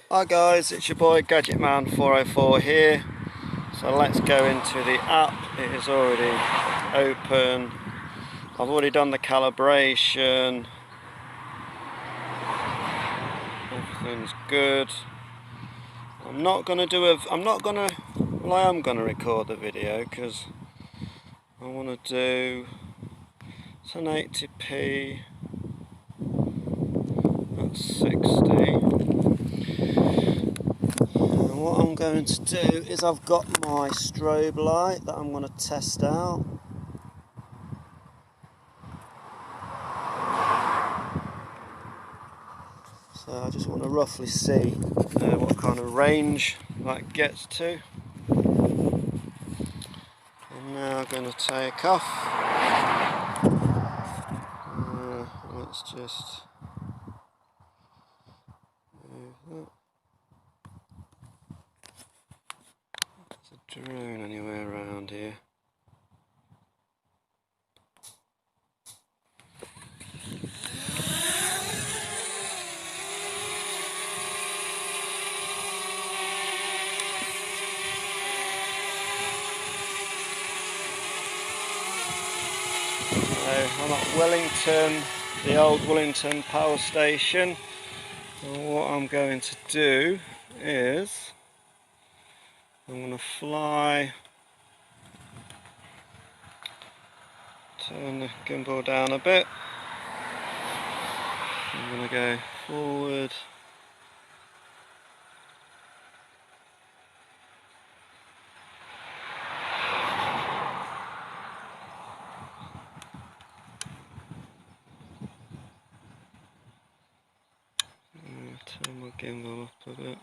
Hi guys, it's your boy Gadget Man 404 here. So let's go into the app. It is already open. I've already done the calibration. Everything's good. I am gonna record the video because I want to do 1080p at 60. And what I'm going to do is I've got my strobe light that I'm going to test out. So I just want to roughly see what kind of range that gets to. I'm now going to take off. Let's just move that. There's a drone anywhere around here. I'm at Wellington, the old Wellington power station. And what I'm going to do is I'm going to fly, turn the gimbal down a bit. I'm going to go forward. Turn my gimbal up a bit.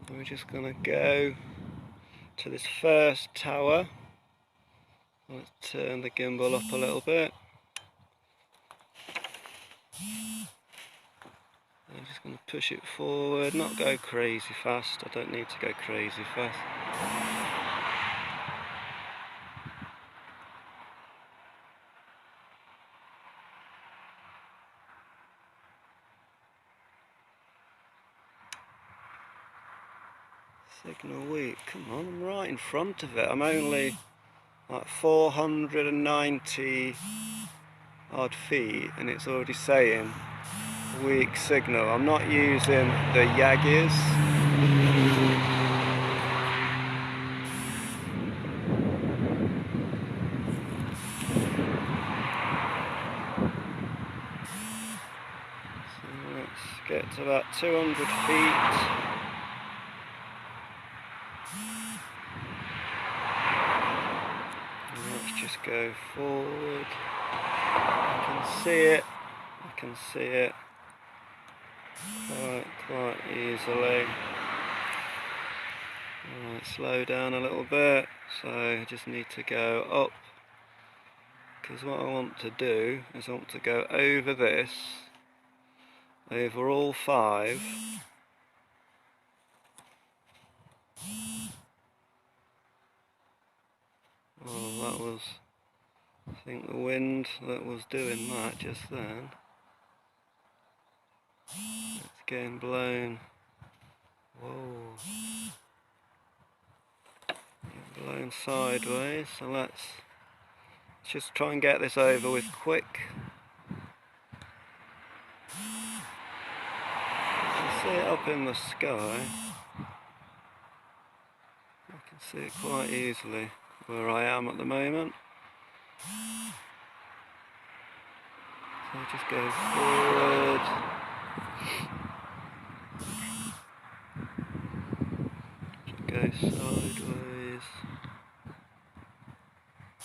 We're just going to go to this first tower. Let's turn the gimbal up a little bit. I'm just going to push it forward, not go crazy fast. I don't need to go crazy fast. Signal weak, come on, I'm right in front of it. I'm only like 490 odd feet and it's already saying weak signal. I'm not using the Yagis. So let's get to about 200 feet. Let's just go forward. I can see it quite easily. Right, slow down a little bit, so I just need to go up, because what I want to do is I want to go over this, over all 5. Oh, that was, I think, the wind that was doing that just then. It's getting blown. Whoa. Getting blown sideways, so let's just try and get this over with quick. You can see it up in the sky. I can see it quite easily where I am at the moment. So I'll just go forward. go sideways.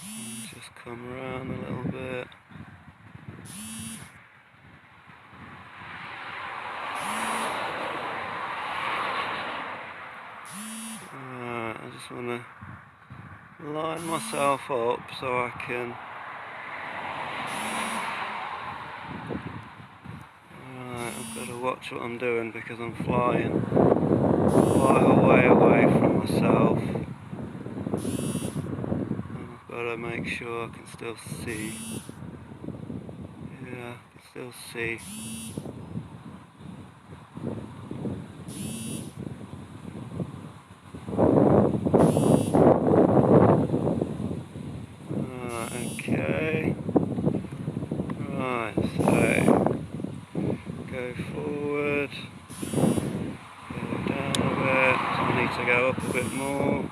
And just come around a little bit. Alright, I just want to line myself up so I can. Alright, I've got to watch what I'm doing because I'm flying quite a way away from myself. And I've got to make sure I can still see. Yeah, I can still see. Okay. Right, so go forward, go down a bit, so I need to go up a bit more.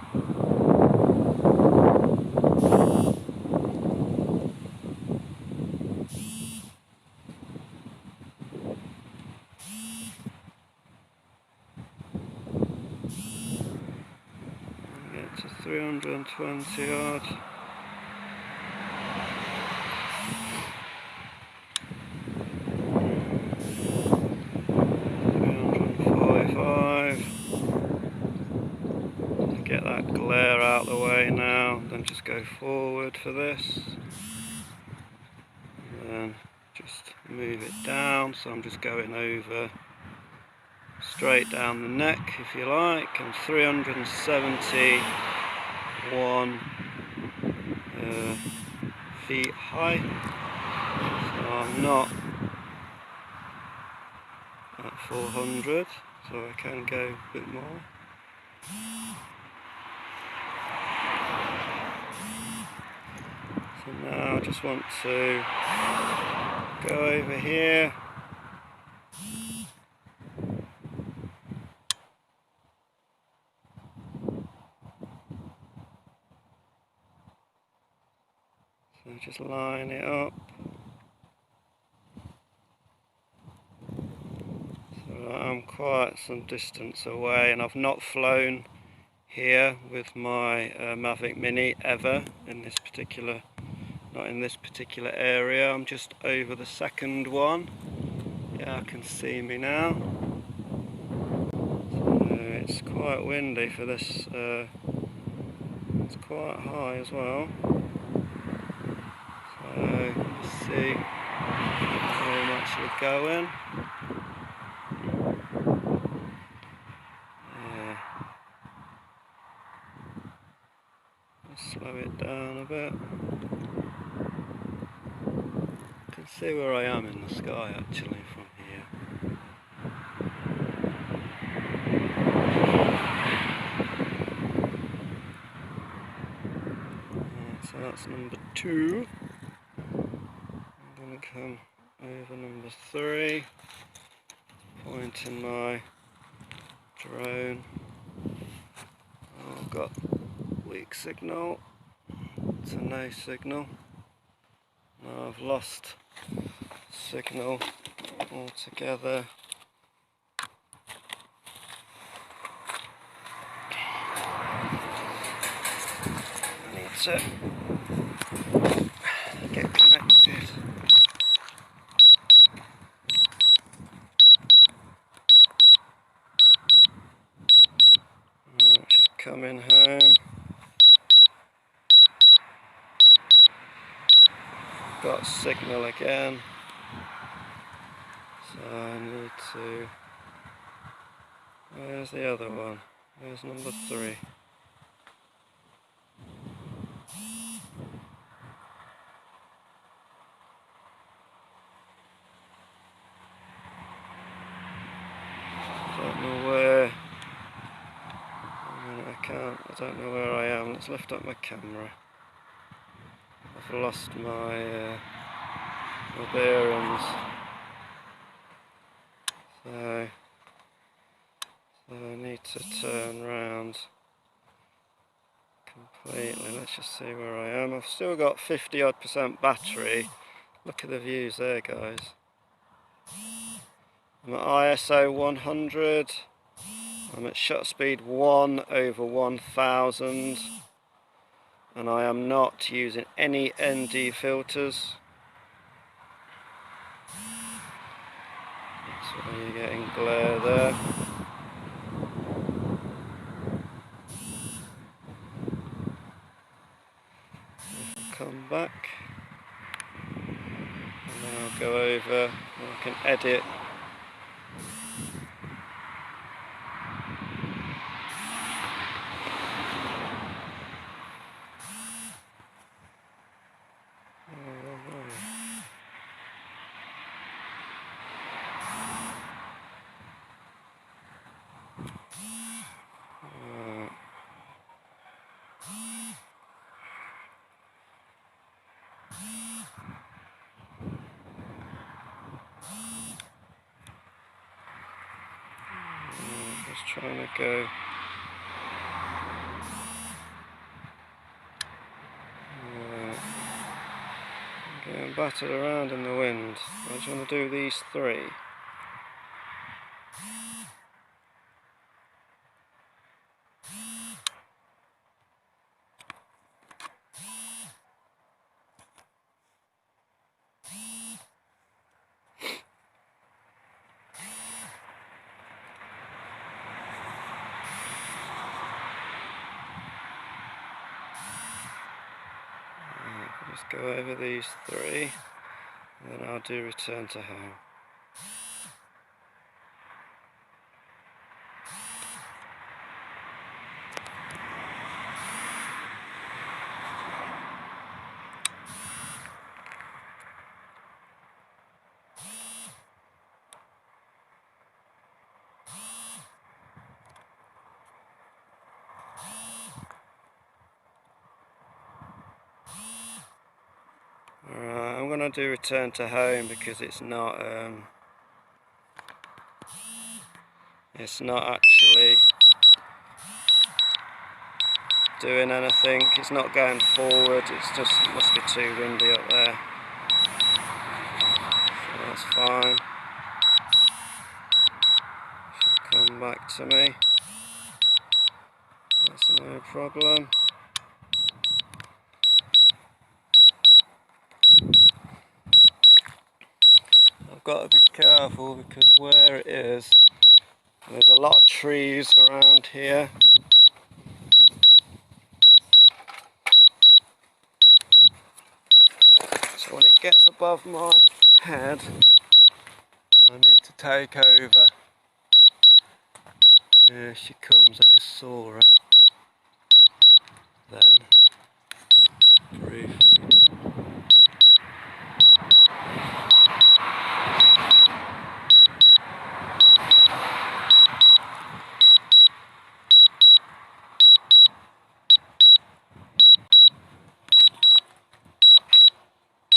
Get to 320 odd. 345. Get that glare out the way now, then just go forward for this. And then just move it down, so I'm just going over straight down the neck if you like. I'm 371 feet high, so I'm not at 400, so I can go a bit more. So now I just want to go over here. So just line it up. So I'm quite some distance away, and I've not flown here with my Mavic Mini ever in this particular, not in this particular area. I'm just over the second one. Yeah, I can see me now. So it's quite windy for this. It's quite high as well. So let's see how much we're going. Yeah. Let's slow it down a bit. You can see where I am in the sky actually from here. So that's number 2. I'm going to come over number 3, pointing my drone. Oh, I've got weak signal to no signal. Now I've lost signal altogether. I need to get connected. Right, just coming home. Got signal again. So I need to. Where's the other one? Where's number 3? Don't know where. I don't know where I am. Let's lift up my camera. I've lost my bearings. So I need to turn round completely. Let's just see where I am. I've still got 50% battery. Look at the views there, guys. I'm at ISO 100. I'm at shutter speed 1/1000, and I am not using any ND filters. That's why you're getting glare there. Come back, and then I'll go over and I can edit. Just trying to go. Getting battered around in the wind. I just want to do these three. Just go over these three, and then I'll do return to home. Alright, I'm going to do return to home because it's not actually doing anything. It's not going forward, it's just, it must be too windy up there. So that's fine. Should come back to me. That's no problem. I've got to be careful because where it is, there's a lot of trees around here. So when it gets above my head, I need to take over. Here she comes, I just saw her. Then, briefly.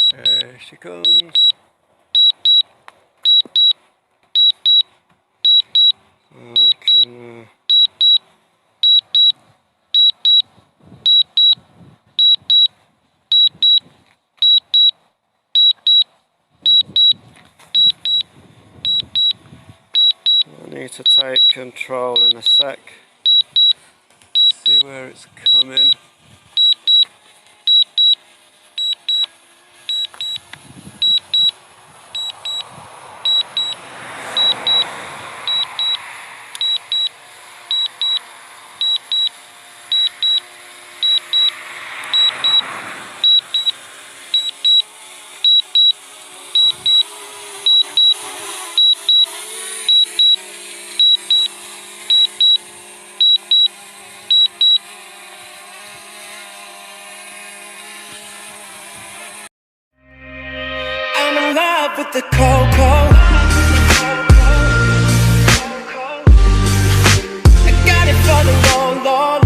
There she comes. I can I need to take control in a sec. See where it's coming. With the cocoa, I got it for the long, long.